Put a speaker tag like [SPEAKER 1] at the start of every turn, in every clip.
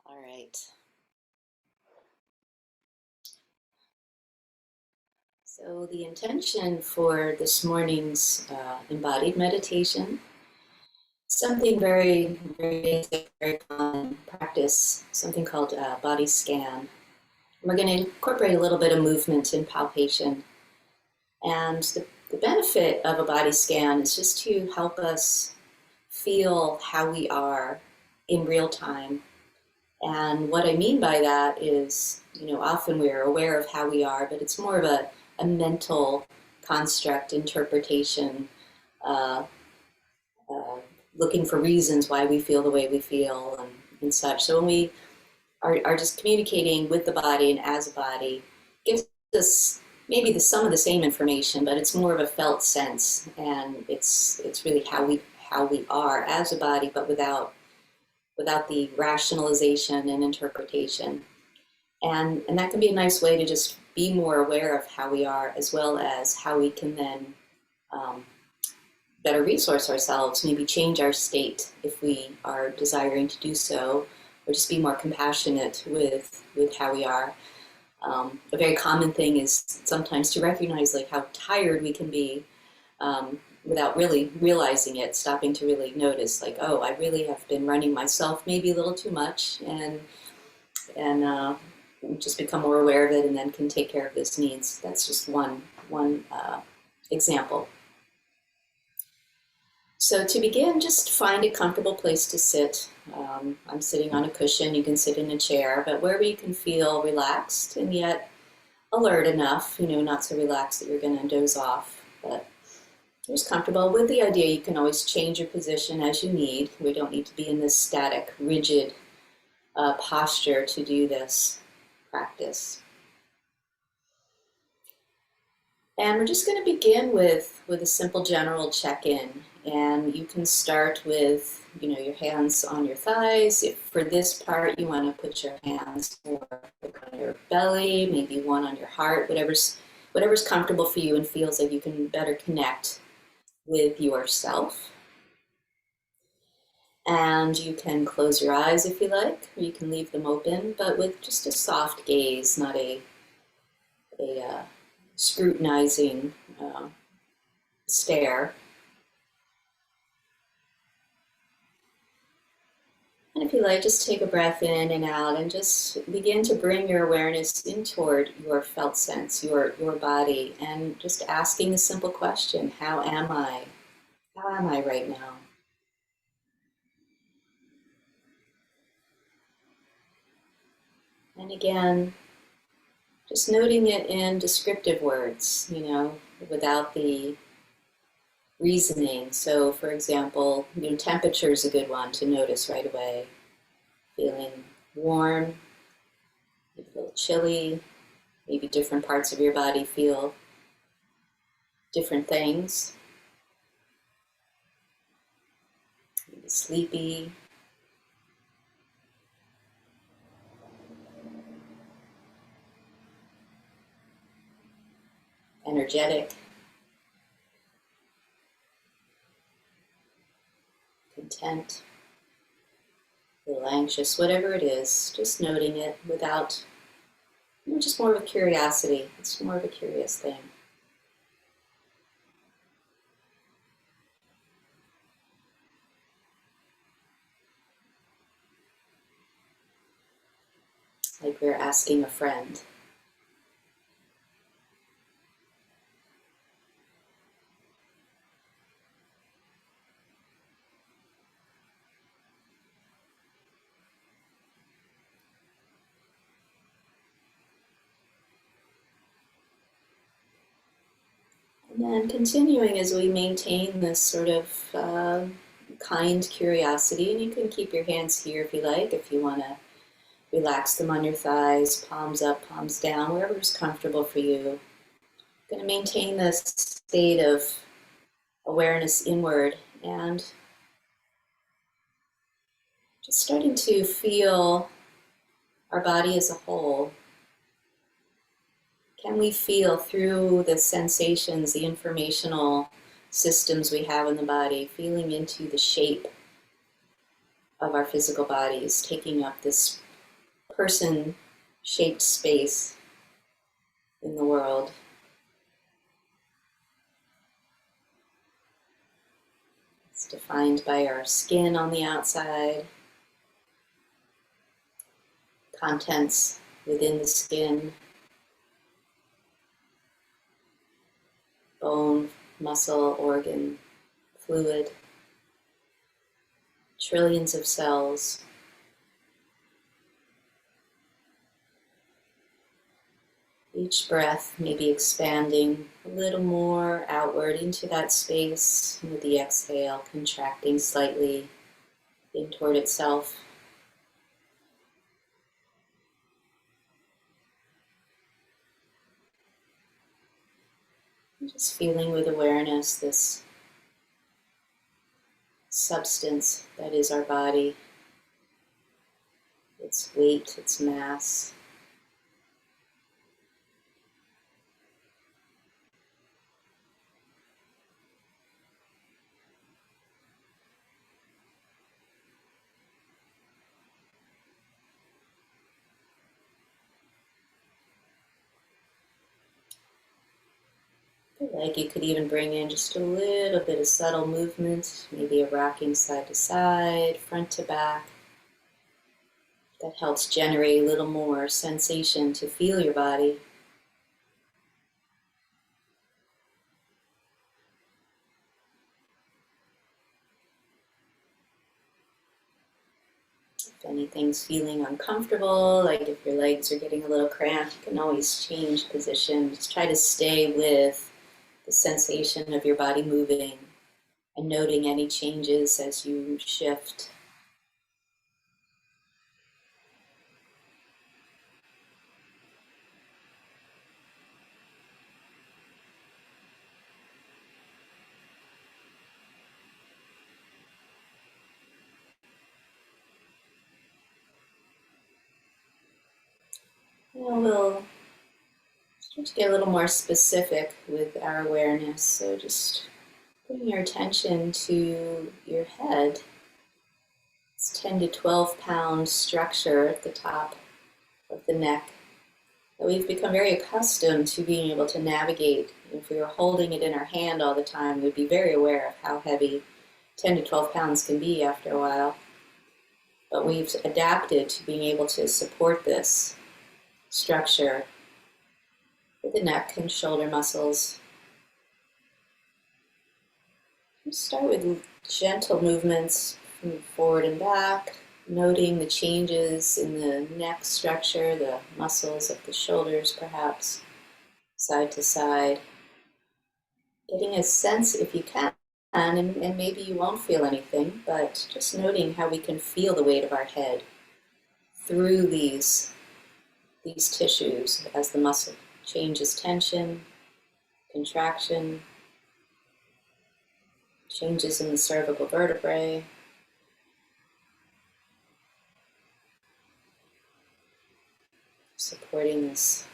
[SPEAKER 1] All right. So the intention for this morning's embodied meditation, something very, very basic, very common practice, something called body scan. We're going to incorporate a little bit of movement and palpation. And the benefit of a body scan is just to help us feel how we are in real time. And what I mean by that is, often we're aware of how we are, but it's more of a mental construct interpretation, uh, uh, looking for reasons why we feel the way we feel and such. So when we are just communicating with the body and as a body, gives us maybe some of the same information, but it's more of a felt sense, and it's really how we are as a body, but without the rationalization and interpretation. And that can be a nice way to just be more aware of how we are, as well as how we can then better resource ourselves, maybe change our state if we are desiring to do so, or just be more compassionate with how we are. A very common thing is sometimes to recognize like how tired we can be without really realizing it, stopping to really notice like, oh, I really have been running myself maybe a little too much, and just become more aware of it and then can take care of those needs. That's just one example. So to begin, just find a comfortable place to sit. I'm sitting on a cushion. You can sit in a chair, but wherever you can feel relaxed and yet alert enough, not so relaxed that you're going to doze off, but just comfortable. With the idea you can always change your position as you need. We don't need to be in this static, rigid posture to do this practice. And we're just going to begin with a simple general check-in. And you can start with, your hands on your thighs. If for this part you want to put your hands more on your belly, maybe one on your heart, whatever's comfortable for you and feels like you can better connect with yourself. And you can close your eyes if you like, or you can leave them open, but with just a soft gaze, not a scrutinizing stare. And if you like, just take a breath in and out and just begin to bring your awareness in toward your felt sense, your body, and just asking the simple question, how am I? How am I right now? And again, just noting it in descriptive words, without the reasoning. So for example, temperature is a good one to notice right away. Feeling warm, maybe a little chilly, maybe different parts of your body feel different things. Maybe sleepy. Energetic. Content. A little anxious, whatever it is, just noting it without, just more of a curiosity. It's more of a curious thing. Like we're asking a friend. And then continuing as we maintain this sort of kind curiosity, and you can keep your hands here if you like, if you want to relax them on your thighs, palms up, palms down, wherever's comfortable for you. Going to maintain this state of awareness inward and just starting to feel our body as a whole. Can we feel through the sensations, the informational systems we have in the body, feeling into the shape of our physical bodies, taking up this person-shaped space in the world. It's defined by our skin on the outside, contents within the skin, bone, muscle, organ, fluid, trillions of cells. Each breath may be expanding a little more outward into that space, with the exhale contracting slightly in toward itself. And just feeling with awareness this substance that is our body, its weight, its mass. Like you could even bring in just a little bit of subtle movement, maybe a rocking side to side, front to back. That helps generate a little more sensation to feel your body. If anything's feeling uncomfortable, like if your legs are getting a little cramped, you can always change position. Just try to stay with the sensation of your body moving and noting any changes as you shift. Now we'll start to get a little more specific with our awareness. So just bring your attention to your head. It's 10 to 12 pound structure at the top of the neck that we've become very accustomed to being able to navigate. If we were holding it in our hand all the time, we'd be very aware of how heavy 10 to 12 pounds can be after a while. But we've adapted to being able to support this structure with the neck and shoulder muscles. Just start with gentle movements from forward and back, noting the changes in the neck structure, the muscles of the shoulders perhaps, side to side. Getting a sense, if you can, and maybe you won't feel anything, but just noting how we can feel the weight of our head through these tissues as the muscle changes tension, contraction, changes in the cervical vertebrae. Supporting this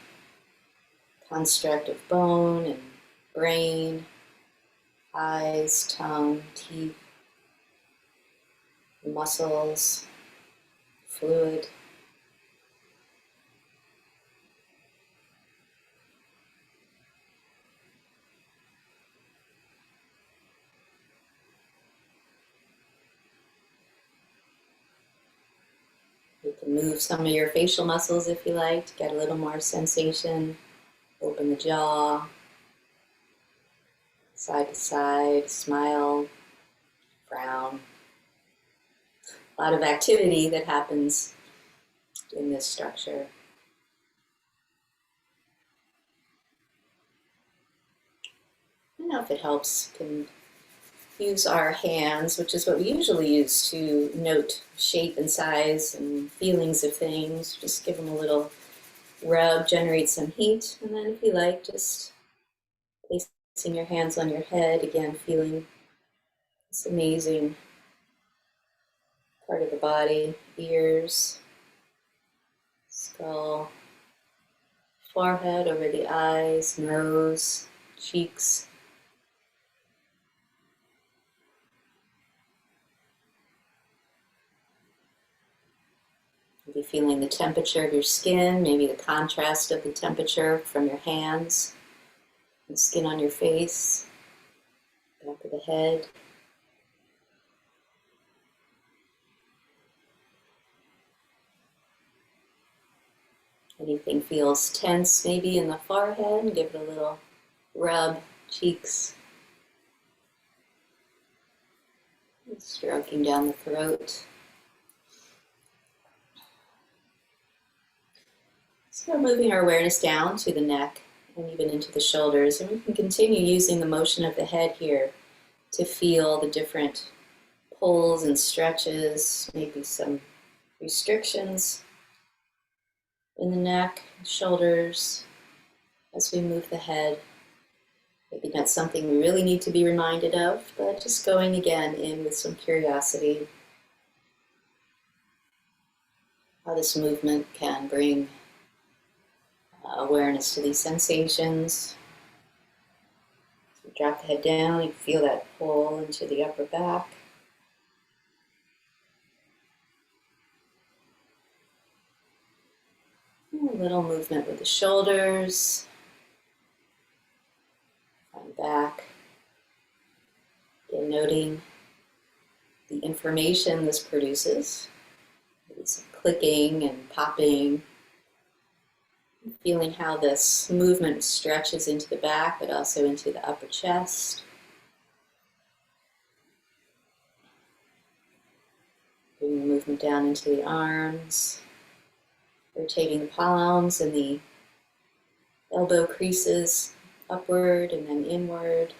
[SPEAKER 1] construct of bone and brain, eyes, tongue, teeth, muscles, fluid. You can move some of your facial muscles if you like to get a little more sensation. Open the jaw, side to side, smile, frown. A lot of activity that happens in this structure. I don't know if it helps, can use our hands, which is what we usually use to note shape and size and feelings of things. Just give them a little rub, generate some heat, and then if you like, just placing your hands on your head, again, feeling this amazing part of the body, ears, skull, forehead, over the eyes, nose, cheeks. Maybe feeling the temperature of your skin, maybe the contrast of the temperature from your hands, the skin on your face, back of the head. Anything feels tense maybe in the forehead, give it a little rub, cheeks. Stroking down the throat. So moving our awareness down to the neck and even into the shoulders. And we can continue using the motion of the head here to feel the different pulls and stretches, maybe some restrictions in the neck, shoulders, as we move the head. Maybe not something we really need to be reminded of, but just going again in with some curiosity. How this movement can bring awareness to these sensations. So drop the head down, you feel that pull into the upper back. A little movement with the shoulders, front back. Again, noting the information this produces. Maybe some clicking and popping. Feeling how this movement stretches into the back, but also into the upper chest. Bringing the movement down into the arms. Rotating the palms and the elbow creases upward and then inward.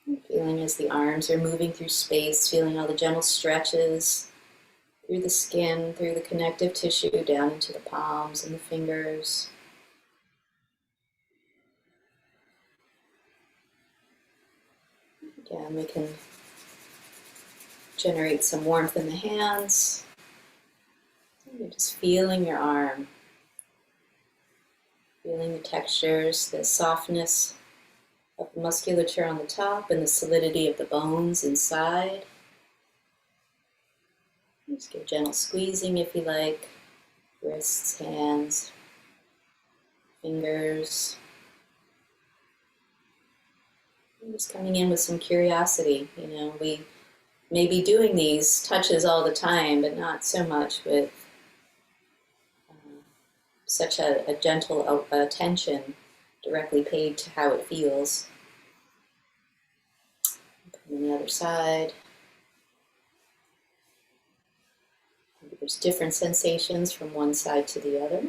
[SPEAKER 1] And feeling as the arms are moving through space, feeling all the gentle stretches through the skin, through the connective tissue, down into the palms and the fingers. Again, we can generate some warmth in the hands. You're just feeling your arm, feeling the textures, the softness of the musculature on the top and the solidity of the bones inside. Just give gentle squeezing if you like, wrists, hands, fingers. And just coming in with some curiosity. You know, we may be doing these touches all the time, but not so much with such a gentle attention directly paid to how it feels. Come on the other side. Maybe there's different sensations from one side to the other.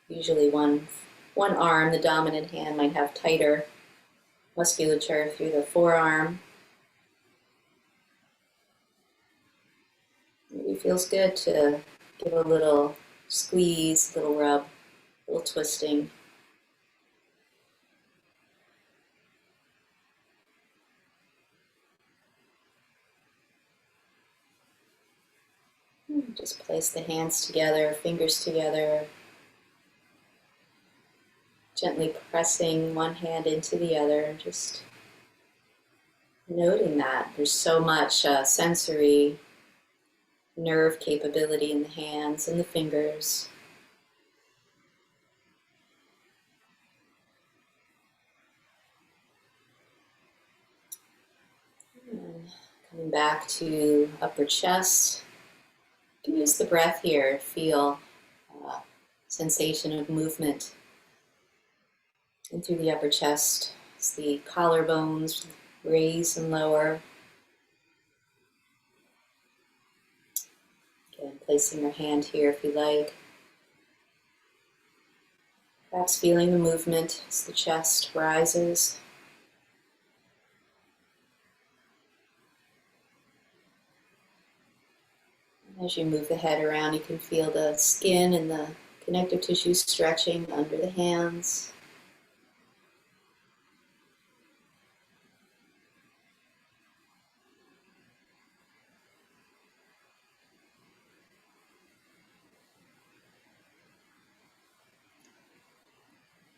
[SPEAKER 1] Usually one arm, the dominant hand, might have tighter musculature through the forearm. Maybe it feels good to give a little squeeze, a little rub, a little twisting. Just place the hands together, fingers together, gently pressing one hand into the other, just noting that there's so much sensory nerve capability in the hands and the fingers. And coming back to upper chest. You can use the breath here, feel sensation of movement in through the upper chest as the collarbones raise and lower. Again, placing your hand here if you like. Perhaps feeling the movement as the chest rises. As you move the head around, you can feel the skin and the connective tissue stretching under the hands.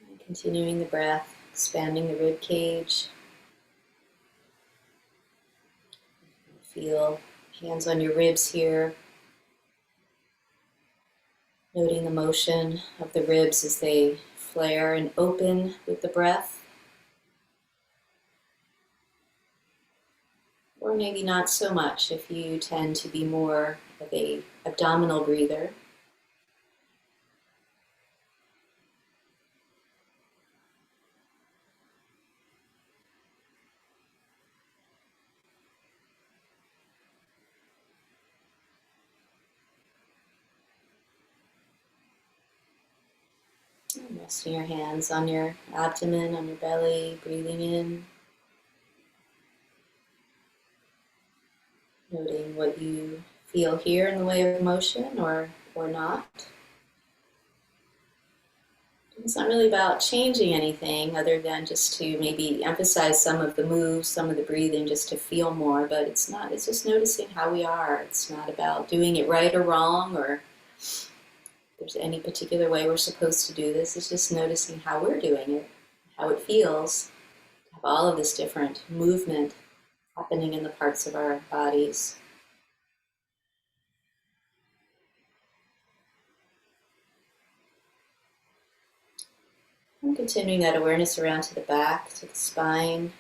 [SPEAKER 1] And continuing the breath, expanding the rib cage. feel hands on your ribs here, noting the motion of the ribs as they flare and open with the breath. Or maybe not so much if you tend to be more of an abdominal breather. And resting your hands on your abdomen, on your belly, breathing in. Noting what you feel here in the way of motion or not. It's not really about changing anything other than just to maybe emphasize some of the moves, some of the breathing, just to feel more, but it's just noticing how we are. It's not about doing it right or wrong, or if there's any particular way we're supposed to do this. It's just noticing how we're doing it, how it feels to have all of this different movement happening in the parts of our bodies. And continuing that awareness around to the back, to the spine.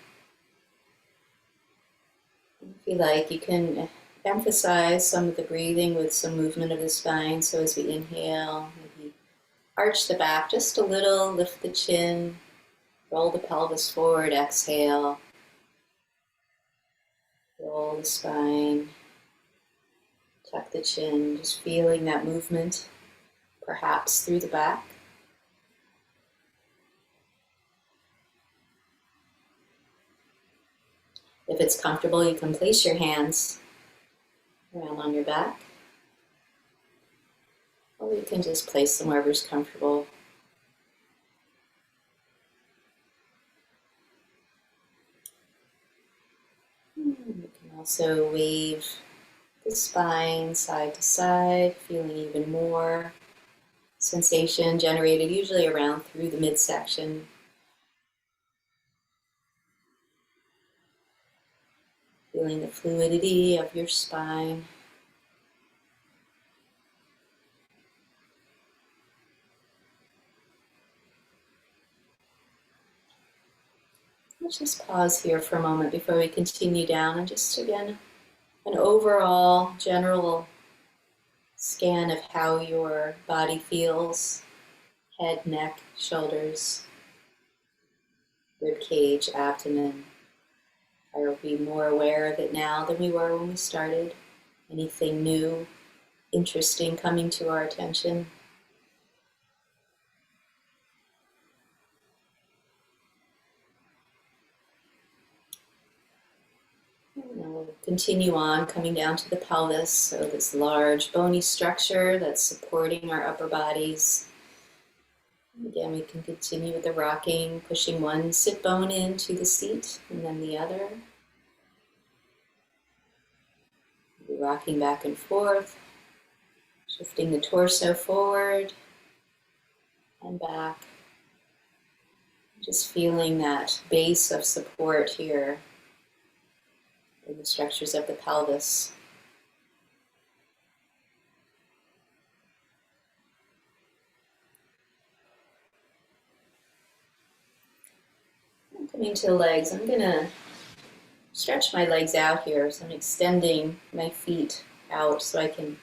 [SPEAKER 1] If you like, you can emphasize some of the breathing with some movement of the spine. So as we inhale, maybe arch the back just a little, lift the chin, roll the pelvis forward, exhale. Roll the spine, tuck the chin, just feeling that movement, perhaps through the back. If it's comfortable, you can place your hands around on your back, or you can just place them wherever's comfortable. You can also wave the spine side to side, feeling even more sensation generated usually around through the midsection. Feeling the fluidity of your spine. Let's just pause here for a moment before we continue down, and just again, an overall general scan of how your body feels, head, neck, shoulders, rib cage, abdomen. Are we more aware of it now than we were when we started? Anything new, interesting coming to our attention? And we'll continue on, coming down to the pelvis, so this large bony structure that's supporting our upper bodies. Again, we can continue with the rocking, pushing one sit bone into the seat and then the other. Rocking back and forth, shifting the torso forward and back. Just feeling that base of support here in the structures of the pelvis. Coming to the legs, I'm going to stretch my legs out here. So I'm extending my feet out so I can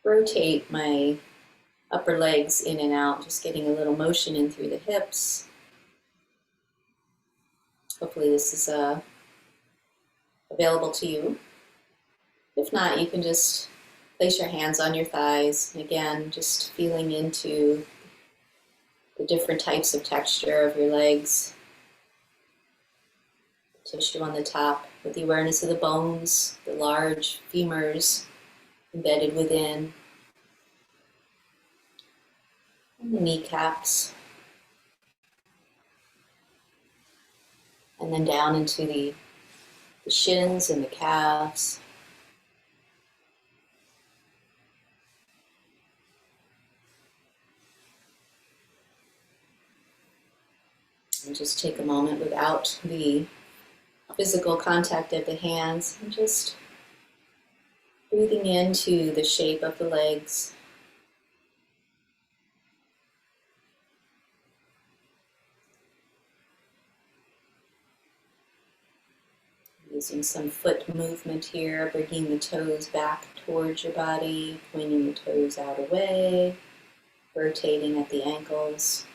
[SPEAKER 1] rotate my upper legs in and out, just getting a little motion in through the hips. Hopefully this is available to you. If not, you can just place your hands on your thighs. Again, just feeling into the different types of texture of your legs. Tissue on the top with the awareness of the bones, the large femurs embedded within, and the kneecaps. And then down into the shins and the calves. And just take a moment without the physical contact of the hands, and just breathing into the shape of the legs. Using some foot movement here, bringing the toes back towards your body, pointing the toes out away, rotating at the ankles.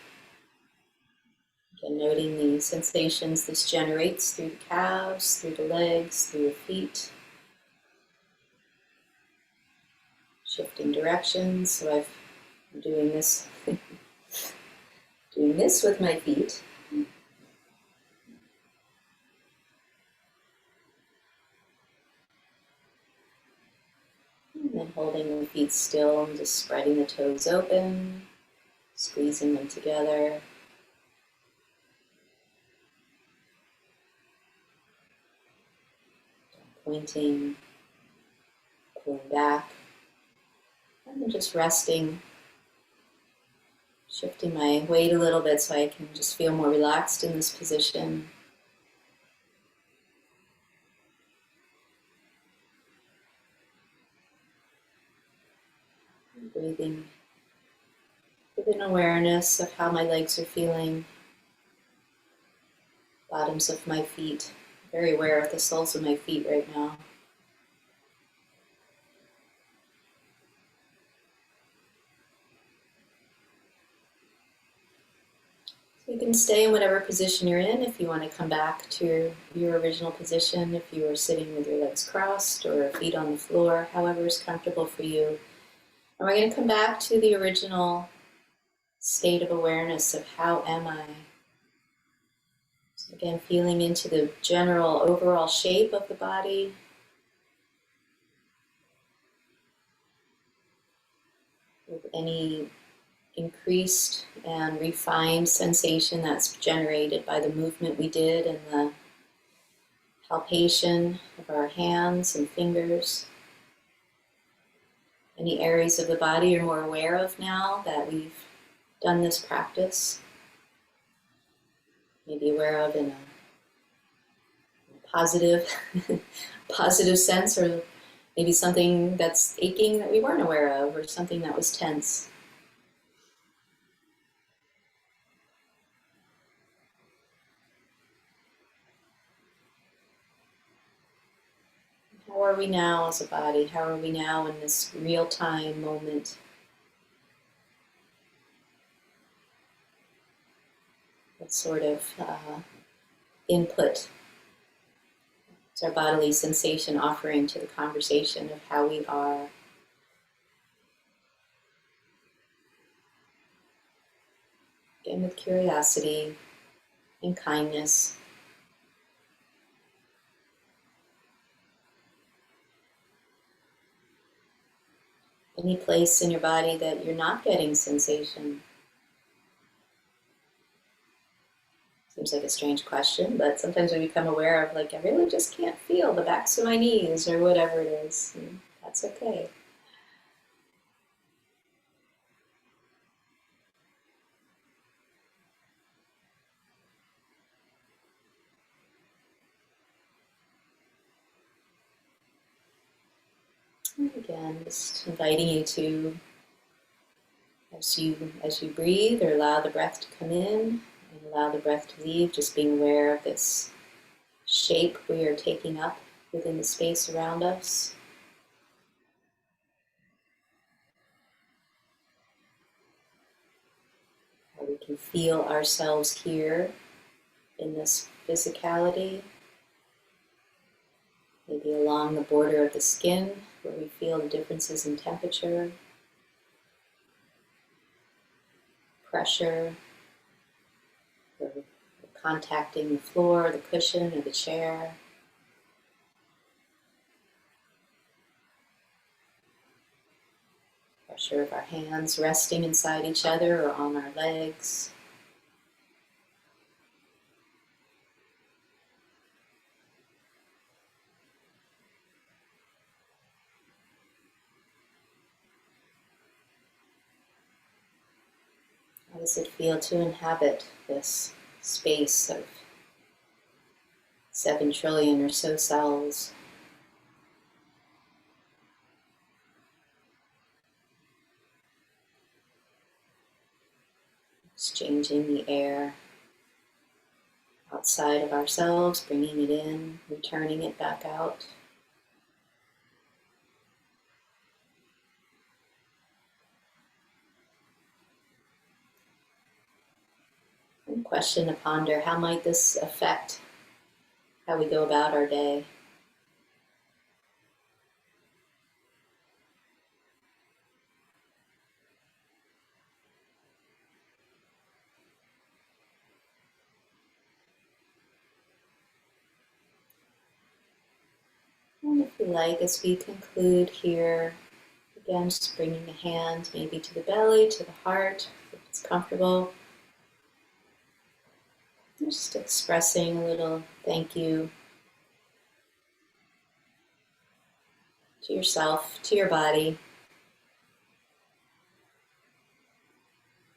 [SPEAKER 1] Again, noting the sensations this generates through the calves, through the legs, through your feet. Shifting directions, so I'm doing this, doing this with my feet. And then holding the feet still and just spreading the toes open, squeezing them together. Pointing, pulling back, and then just resting, shifting my weight a little bit so I can just feel more relaxed in this position. Breathing with an awareness of how my legs are feeling, bottoms of my feet. Very aware of the soles of my feet right now. So you can stay in whatever position you're in. If you want to come back to your original position, if you are sitting with your legs crossed or feet on the floor, however is comfortable for you. And we're going to come back to the original state of awareness of how am I? So again, feeling into the general overall shape of the body. With any increased and refined sensation that's generated by the movement we did and the palpation of our hands and fingers. Any areas of the body you're more aware of now that we've done this practice. Maybe aware of in a positive, positive sense, or maybe something that's aching that we weren't aware of, or something that was tense. How are we now as a body? How are we now in this real-time moment? What sort of input is our bodily sensation offering to the conversation of how we are? Again, with curiosity and kindness. Any place in your body that you're not getting sensation? Seems like a strange question, but sometimes we become aware of, like, I really just can't feel the backs of my knees or whatever it is. And that's okay. And again, just inviting you to, as you breathe or allow the breath to come in and allow the breath to leave, just being aware of this shape we are taking up within the space around us. How we can feel ourselves here in this physicality. Maybe along the border of the skin, where we feel the differences in temperature, pressure, or contacting the floor, the cushion, or the chair. Pressure of our hands resting inside each other or on our legs. How does it feel to inhabit this space of 7 trillion or so cells. Exchanging the air outside of ourselves, bringing it in, returning it back out. And question to ponder, how might this affect how we go about our day? And if you like, as we conclude here, again, just bringing a hand maybe to the belly, to the heart, if it's comfortable. Just expressing a little thank you to yourself, to your body,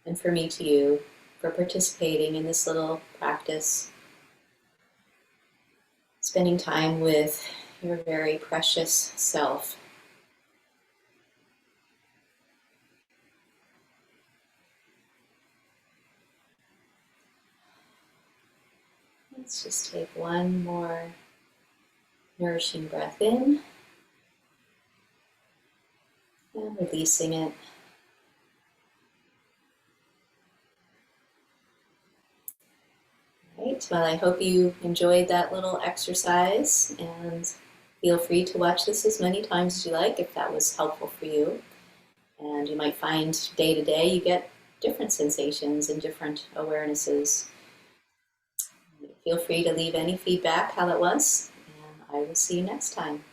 [SPEAKER 1] and for me to you, for participating in this little practice, spending time with your very precious self. Let's just take one more nourishing breath in and releasing it. Right, well, I hope you enjoyed that little exercise, and feel free to watch this as many times as you like if that was helpful for you. And you might find day to day you get different sensations and different awarenesses. Feel free to leave any feedback how that was, and I will see you next time.